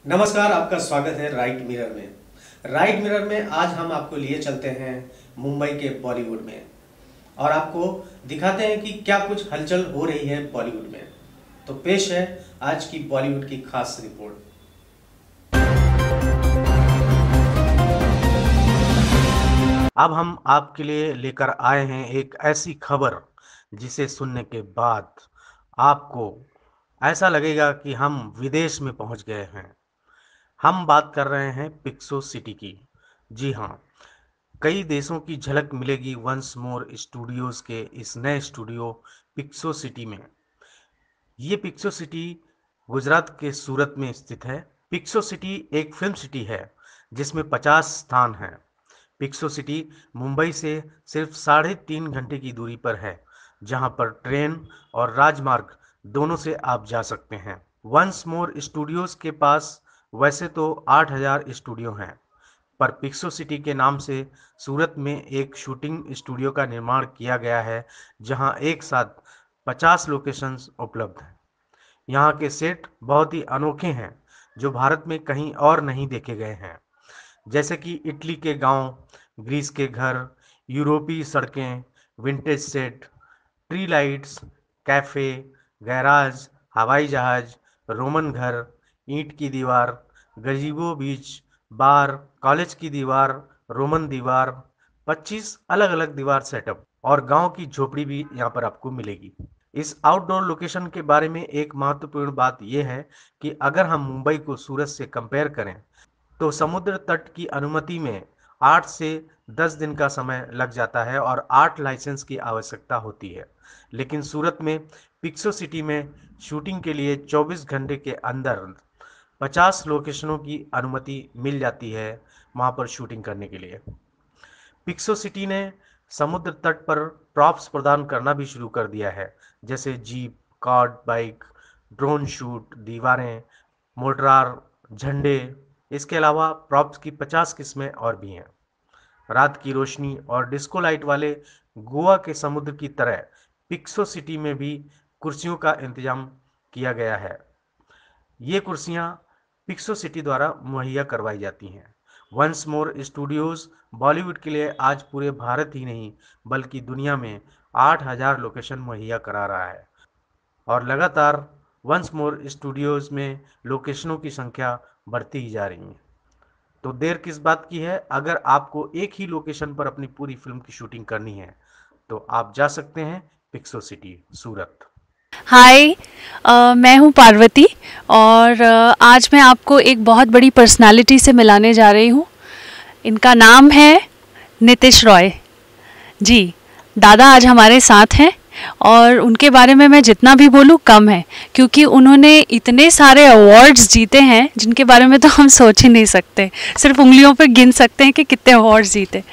नमस्कार, आपका स्वागत है राइट मिरर में। राइट मिरर में आज हम आपको लिए चलते हैं मुंबई के बॉलीवुड में और आपको दिखाते हैं कि क्या कुछ हलचल हो रही है बॉलीवुड में। तो पेश है आज की बॉलीवुड की खास रिपोर्ट। अब हम आपके लिए लेकर आए हैं एक ऐसी खबर जिसे सुनने के बाद आपको ऐसा लगेगा कि हम विदेश में पहुंच गए हैं। हम बात कर रहे हैं पिक्सो सिटी की। जी हाँ, कई देशों की झलक मिलेगी वंस मोर स्टूडियोज के इस नए स्टूडियो पिक्सो सिटी में। ये पिक्सो सिटी गुजरात के सूरत में स्थित है। पिक्सो सिटी एक फिल्म सिटी है जिसमें 50 स्थान हैं। पिक्सो सिटी मुंबई से सिर्फ 3.5 घंटे की दूरी पर है, जहां पर ट्रेन और राजमार्ग दोनों से आप जा सकते हैं। वंस मोर स्टूडियोज के पास वैसे तो 8,000 स्टूडियो हैं, पर पिक्सो सिटी के नाम से सूरत में एक शूटिंग स्टूडियो का निर्माण किया गया है, जहां एक साथ 50 लोकेशंस उपलब्ध हैं। यहाँ के सेट बहुत ही अनोखे हैं, जो भारत में कहीं और नहीं देखे गए हैं, जैसे कि इटली के गांव, ग्रीस के घर, यूरोपीय सड़कें, vintage set, tree lights, cafe, garage, हवाई जहाज, रोमन घर, ईंट की दीवार, गजीबो बीच, बार, कॉलेज की दीवार, रोमन दीवार, 25 अलग अलग दीवार सेटअप और गांव की झोपड़ी भी यहाँ पर आपको मिलेगी। इस आउटडोर लोकेशन के बारे में एक महत्वपूर्ण बात यह है कि अगर हम मुंबई को सूरत से कंपेयर करें तो समुद्र तट की अनुमति में 8 से 10 दिन का समय लग जाता है और 8 लाइसेंस की आवश्यकता होती है। लेकिन सूरत में पिक्सो सिटी में शूटिंग के लिए 24 घंटे के अंदर 50 लोकेशनों की अनुमति मिल जाती है वहां पर शूटिंग करने के लिए। पिक्सो सिटी ने समुद्र तट पर प्रॉप्स प्रदान करना भी शुरू कर दिया है, जैसे jeep, card, bike, drone shoot, दीवारें, मोटरार, झंडे। इसके अलावा प्रॉप्स की 50 किस्में और भी हैं। रात की रोशनी और डिस्को लाइट वाले गोवा के समुद्र की तरह पिक्सो सिटी में भी कुर्सियों का इंतजाम किया गया है। ये कुर्सियां पिक्सो सिटी द्वारा मुहैया करवाई जाती हैं। वंस मोर स्टूडियोज बॉलीवुड के लिए आज पूरे भारत ही नहीं बल्कि दुनिया में 8,000 लोकेशन मुहैया करा रहा है और लगातार वंस मोर स्टूडियोज में लोकेशनों की संख्या बढ़ती ही जा रही है। तो देर किस बात की है? अगर आपको एक ही लोकेशन पर अपनी पूरी फिल्म की शूटिंग करनी है तो आप जा सकते हैं पिक्सो सिटी, सूरत। हाय, मैं हूँ पार्वती और आज मैं आपको एक बहुत बड़ी पर्सनालिटी से मिलाने जा रही हूँ। इनका नाम है नितिश रॉय जी। दादा आज हमारे साथ हैं और उनके बारे में मैं जितना भी बोलूँ कम है, क्योंकि उन्होंने इतने सारे अवार्ड्स जीते हैं जिनके बारे में तो हम सोच ही नहीं सकते। सिर्फ उंगलियों पर गिन सकते हैं कि कितने अवार्ड्स जीते।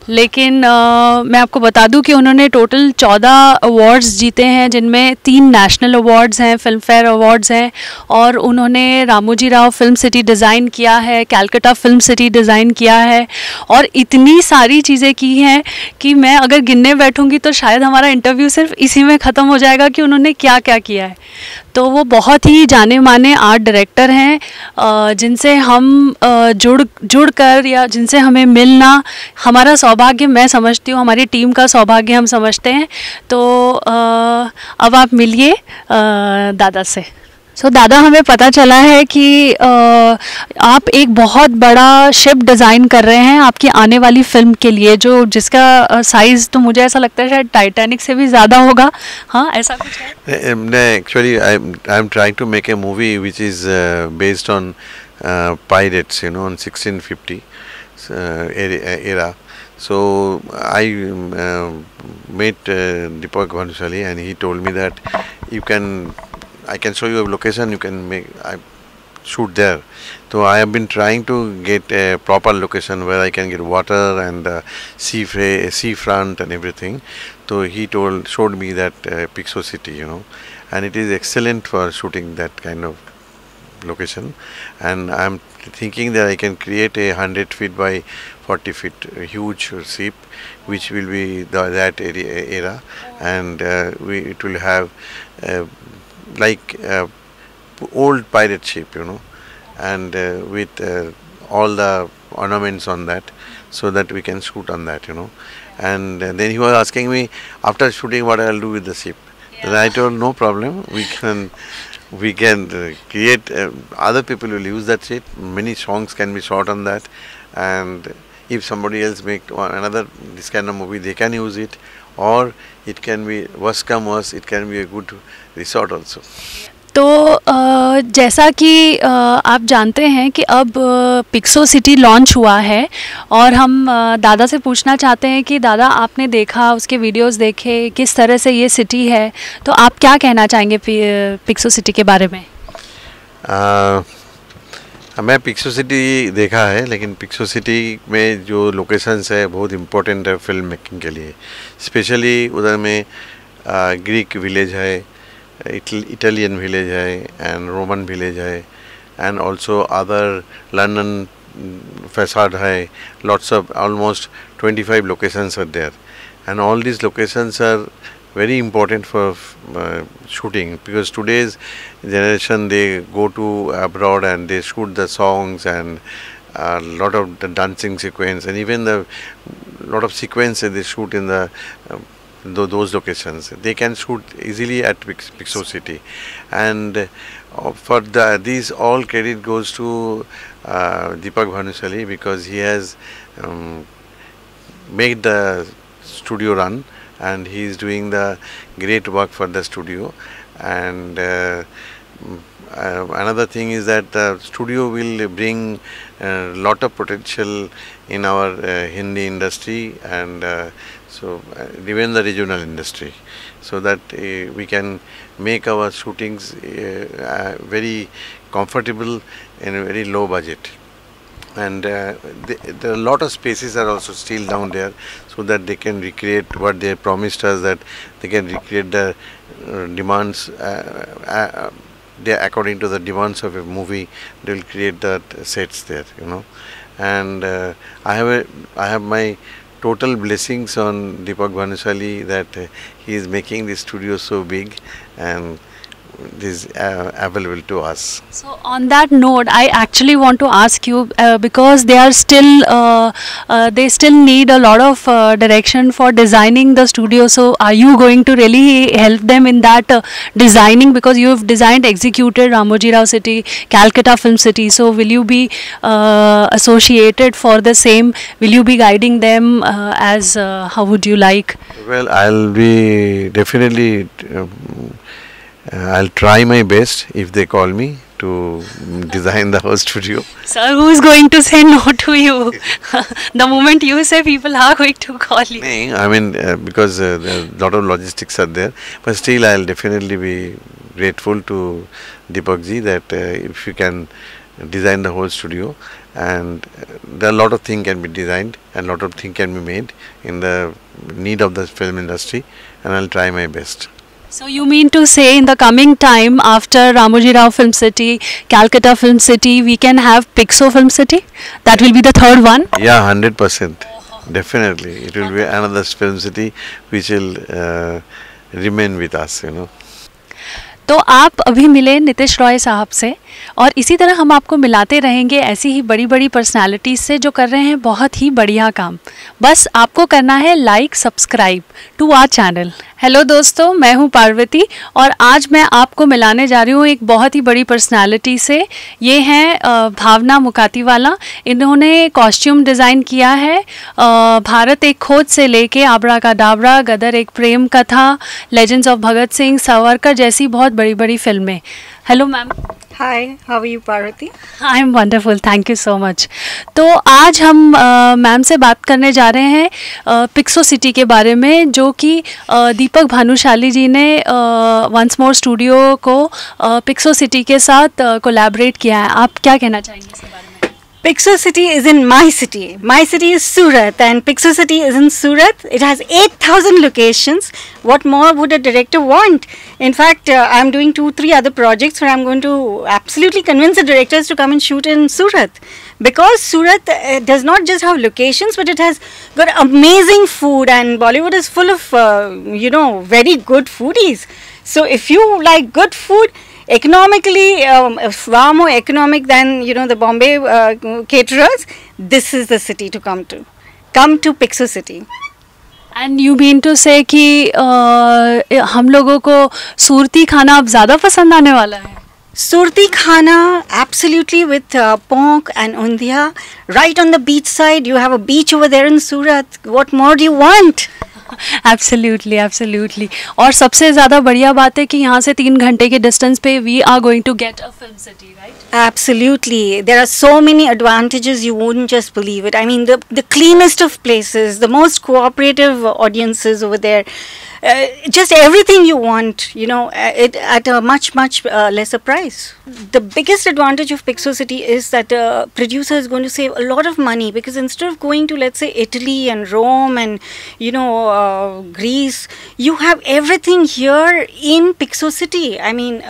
लेकिन मैं आपको बता दूं कि उन्होंने टोटल 14 अवार्ड्स जीते हैं, जिनमें 3 नेशनल अवार्ड्स हैं, फिल्म फेयर अवार्ड्स हैं, और उन्होंने Ramoji Rao film city design किया है, कैलकाटा फिल्म सिटी डिज़ाइन किया है, और इतनी सारी चीज़ें की हैं कि मैं अगर गिनने बैठूंगी तो शायद हमारा इंटरव्यू सिर्फ इसी में ख़त्म हो जाएगा कि उन्होंने क्या क्या किया है। तो वो बहुत ही जाने माने आर्ट डायरेक्टर हैं, जिनसे हम जुड़ कर या जिनसे हमें मिलना हमारा सौभाग्य मैं समझती हूँ, हमारी टीम का सौभाग्य हम समझते हैं। तो अब आप मिलिए दादा से। दादा, हमें पता चला है कि आप एक बहुत बड़ा शिप डिज़ाइन कर रहे हैं आपकी आने वाली फिल्म के लिए, जिसका साइज़ तो मुझे ऐसा लगता है शायद टाइटैनिक से भी ज़्यादा होगा। हाँ, ऐसा कुछ है? Actually, I'm trying to make a movie which is based on pirates, on 1650 era. So I met Deepak Bhanushali, and he told me that I can show you a location, you can shoot there. So I have been trying to get a proper location where I can get water and seafront and everything. So he showed me that Picsou City, and it is excellent for shooting that kind of location. And I'm thinking that I can create a 100 feet by 40 feet huge ship, which will be that era, and it will have like old pirate ship, and with all the ornaments on that, so that we can shoot on that, and then he was asking me after shooting what I'll do with the ship. Then I told no problem, we can create, other people will use that ship, many songs can be shot on that, and if somebody else make another this kind of movie, they can use it, or it can be, worst come worst, it can be a good resort also. तो जैसा कि आप जानते हैं कि अब Pixo city launch हुआ है, और हम दादा से पूछना चाहते हैं कि दादा, आपने देखा, उसके वीडियोस देखे, किस तरह से ये सिटी है, तो आप क्या कहना चाहेंगे पिक्सो सिटी के बारे में? मैं पिक्सो सिटी देखा है, लेकिन पिक्सो सिटी में जो लोकेशंस है बहुत इम्पोर्टेंट है फिल्म मेकिंग के लिए। स्पेशली उधर में ग्रीक विलेज है, इटालियन विलेज है, एंड रोमन विलेज है, and also other London facade है, lots of almost 25 locations are there, and all these locations are very important for shooting, because today's generation they go to abroad and they shoot the songs and a lot of the dancing sequence, and even the lot of sequences they shoot in the those locations. They can shoot easily at Picsou City, and for these all credit goes to Deepak Bhanusali, because he has made the studio run, and he is doing the great work for the studio. And another thing is that the studio will bring a lot of potential in our Hindi industry, and so even the regional industry, so that we can make our shootings very comfortable in a very low budget. And there are a lot of spaces are also still down there, so that they can recreate what they promised us, that they can recreate the demands, they according to the demands of a movie, they will create that sets there, and I have my total blessings on Deepak Bhanusali that he is making the studio so big, and this available to us. So on that note, I actually want to ask you, because they are still they still need a lot of direction for designing the studio. So are you going to really help them in that designing, because you have designed, executed Ramoji Rao City, Calcutta Film City. So will you be associated for the same? Will you be guiding them as how would you like? Well, I'll be definitely. I'll try my best if they call me to design the whole studio. Sir, who is going to say no to you? The moment you say, people are going to call you. I mean, because a lot of logistics are there, but still I'll definitely be grateful to Deepak ji that if you can design the whole studio, and there are a lot of things can be designed and a lot of things can be made in the need of the film industry, and I'll try my best. So you mean to say in the coming time, after Ramoji Rao Film City, Calcutta Film City, we can have Picsou Film City? That will be the third one? Yeah, 100%. Definitely. It will be another film city which will remain with us, तो आप अभी मिले नितिश रॉय साहब से, और इसी तरह हम आपको मिलाते रहेंगे ऐसी ही बड़ी बड़ी पर्सनालिटीज़ से जो कर रहे हैं बहुत ही बढ़िया काम। बस आपको करना है like, subscribe to our channel. Hello दोस्तों, मैं हूं पार्वती, और आज मैं आपको मिलाने जा रही हूं एक बहुत ही बड़ी पर्सनालिटी से। ये हैं भावना मुकातीवाला। इन्होंने कॉस्ट्यूम डिज़ाइन किया है भारत एक खोज से लेके आबरा का डाबरा, गदर एक प्रेम कथा, लेजेंड्स ऑफ भगत सिंह, सावरकर जैसी बहुत बड़ी बड़ी फिल्में। Hello ma'am. Hi, how are you Parvati? I am wonderful, thank you so much. तो आज हम मैम से बात करने जा रहे हैं पिक्सो सिटी के बारे में, जो कि दीपक भानुशाली जी ने वंस मोर स्टूडियो को पिक्सो सिटी के साथ कोलैबोरेट किया है। आप क्या कहना चाहेंगे इसके बारे में? Picsou City is in my city. My city is Surat, and Picsou City is in Surat. It has 8,000 locations. What more would a director want? In fact, I'm doing 2-3 other projects where I'm going to absolutely convince the directors to come and shoot in Surat. because Surat does not just have locations, but it has got amazing food, and Bollywood is full of very good foodies. So if you like good food, economically far more economic than the Bombay caterers, this is the city to come to. Come to Pixo City. And you mean to say कि हम लोगों को सूरती खाना अब ज़्यादा पसंद आने वाला है? Surti khana, absolutely, with pork and undia. Right on the beach side, you have a beach over there in Surat. What more do you want? Absolutely absolutely. और सबसे ज़्यादा बढ़िया बात है कि यहाँ से 3 घंटे के डिस्टेंस पे we are going to get a film city, right? Absolutely. There are so many advantages, you wouldn't just believe it. I mean, the cleanest of places, the most cooperative audiences over there. Just everything you want, it at a much lesser price. The biggest advantage of Pixo City is that a producer is going to save a lot of money, because instead of going to, let's say, Italy and Rome and Greece, you have everything here in Pixo City. I mean,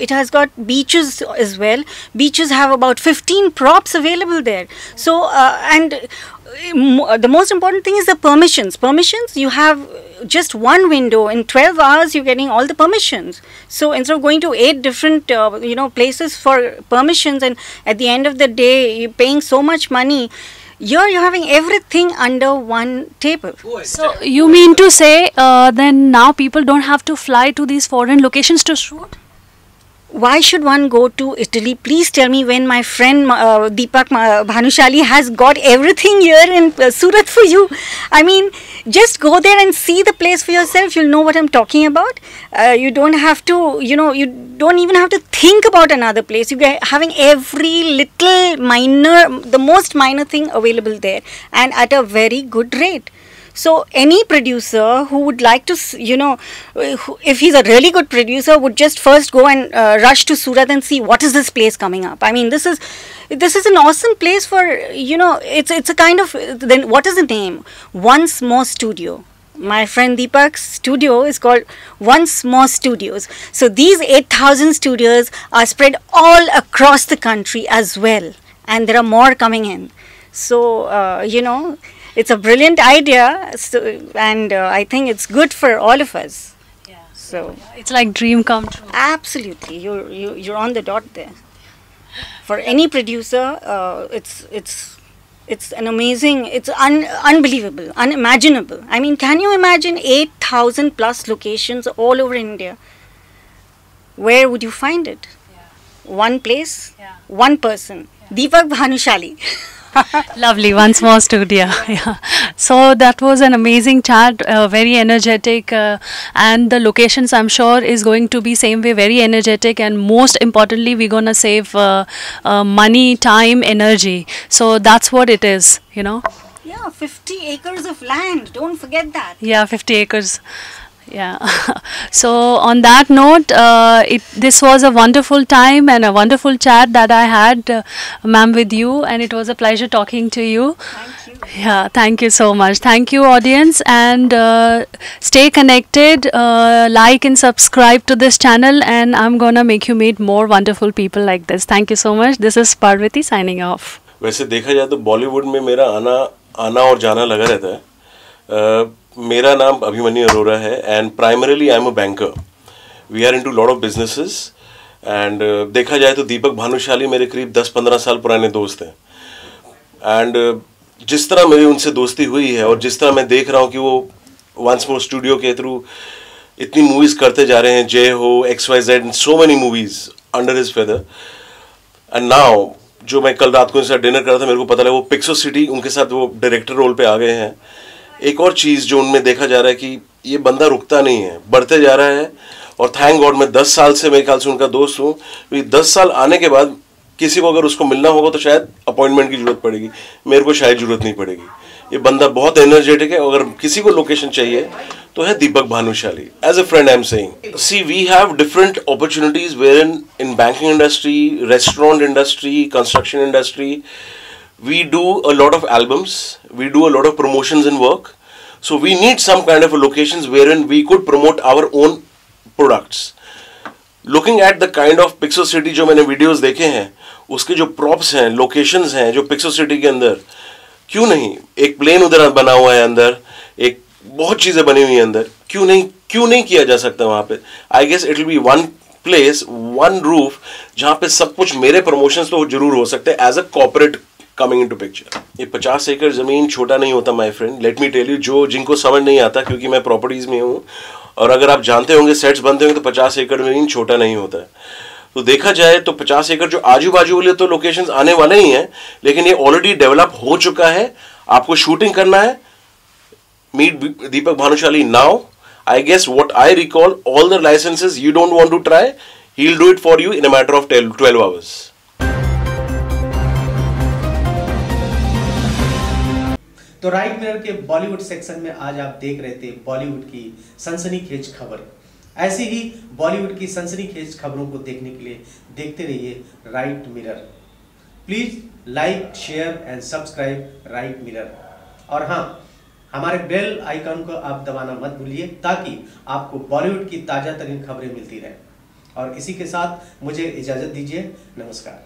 it has got beaches as well. Beaches have about 15 props available there. So and the most important thing is the permissions. You have just one window. In 12 hours you're getting all the permissions. So instead of going to 8 different places for permissions, and at the end of the day you're paying so much money, here you're having everything under one table. So you mean to say then now people don't have to fly to these foreign locations to shoot? Why should one go to Italy? Please tell me, when my friend Deepak Bhanushali has got everything here in Surat for you. I mean, just go there and see the place for yourself. You'll know what I'm talking about. You don't have to, you don't even have to think about another place. You're having every little the most minor thing available there, and at a very good rate. So any producer who would like to, if he's a really good producer, would just first go and rush to Surat and see what is this place coming up. I mean, this is an awesome place for, it's a kind of, then what is the name? Once More Studio. My friend Deepak's studio is called Once More Studios. So these 8,000 studios are spread all across the country as well, and there are more coming in. So, it's a brilliant idea, and I think it's good for all of us. Yeah. So It's like dream come true. absolutely, you're on the dot there. For any producer, it's an amazing, it's unbelievable, unimaginable. I mean, can you imagine 8,000 plus locations all over India? Where would you find it? One place, one person. Deepak Bhanushali. Lovely, Once More Studio. Yeah. So that was an amazing chat, very energetic, and the locations I'm sure is going to be same way, very energetic, and most importantly we're gonna save money, time, energy. So that's what it is, Yeah, 50 acres of land. Don't forget that. Yeah, 50 acres. Yeah. So on that note, this was a wonderful time and a wonderful chat that I had, ma'am, with you, and it was a pleasure talking to you. Thank you. Yeah, thank you so much. Thank you, audience, and stay connected. Like and subscribe to this channel, and I'm gonna make you meet more wonderful people like this. Thank you so much. This is Parvati signing off. वैसे देखा जाए तो बॉलीवुड में मेरा आना और जाना लगा रहता है. मेरा नाम अभिमन्यु अरोरा है, and primarily I am a banker. We are into lot of businesses, and देखा जाए तो दीपक भानुशाली मेरे करीब 10-15 साल पुराने दोस्त हैं. एंड जिस तरह मेरी उनसे दोस्ती हुई है, और जिस तरह मैं देख रहा हूँ कि वो वंस मोर स्टूडियो के थ्रू इतनी मूवीज़ करते जा रहे हैं, जय हो, XYZ, and so many movies under his feather. And now जो मैं कल रात को उनके साथ डिनर कर रहा था, मेरे को पता लगा वो पिक्सो सिटी उनके साथ वो डायरेक्टर रोल पे आ गए हैं. एक और चीज़ जो उनमें देखा जा रहा है कि ये बंदा रुकता नहीं है, बढ़ते जा रहा है. और थैंक गॉड मैं 10 साल से, मेरे ख्याल से उनका दोस्त हूँ. 10 साल आने के बाद किसी को अगर उसको मिलना होगा तो शायद अपॉइंटमेंट की जरूरत पड़ेगी, मेरे को शायद जरूरत नहीं पड़ेगी. ये बंदा बहुत एनर्जेटिक है. अगर किसी को लोकेशन चाहिए तो है Deepak Bhanushali. As a friend I am saying, see we have different opportunities where in banking industry, restaurant industry, construction industry. We do a lot of albums, we do a lot of promotions and work, so we need some kind of a locations wherein we could promote our own products. Looking at the kind of Pixo City जो मैंने videos देखे हैं, उसके जो props हैं, locations हैं जो pixel city के अंदर, क्यों नहीं एक प्लेन उधर बना हुआ है अंदर, एक बहुत चीज़ें बनी हुई हैं अंदर, क्यों नहीं किया जा सकता वहाँ पे? I guess it will be one place, one roof, जहाँ पे सब कुछ मेरे प्रमोशंस तो जरूर हो सकते हैं as a corporate coming into picture. ये 50 एकड़ ज़मीन छोटा नहीं होता my friend, let me tell you, जिनको समझ नहीं आता, क्योंकि मैं प्रॉपर्टीज़ में हूँ, और अगर आप जानते होंगे सेट्स बनते होंगे तो 50 एकड़ ज़मीन छोटा नहीं होता है। तो देखा जाए तो 50 एकड़ जो आजू बाजू वाले तो लोकेशंस आने वाले ही हैं, लेकिन ये ऑलरेडी डेवलप हो चुका है। आपको शूटिंग करना है, meet Deepak Bhanushali now. I guess what I recall, all the licenses you don't want to try, he'll do it for you in a matter of 12 hours. तो राइट मिरर के बॉलीवुड सेक्शन में आज आप देख रहे थे बॉलीवुड की सनसनीखेज खबर। ऐसी ही बॉलीवुड की सनसनीखेज खबरों को देखने के लिए देखते रहिए right mirror. Please like, share and subscribe right mirror. और हाँ, हमारे बेल आइकन को आप दबाना मत भूलिए, ताकि आपको बॉलीवुड की ताजा तरीन खबरें मिलती रहें। और इसी के साथ मुझे इजाजत दीजिए। नमस्कार।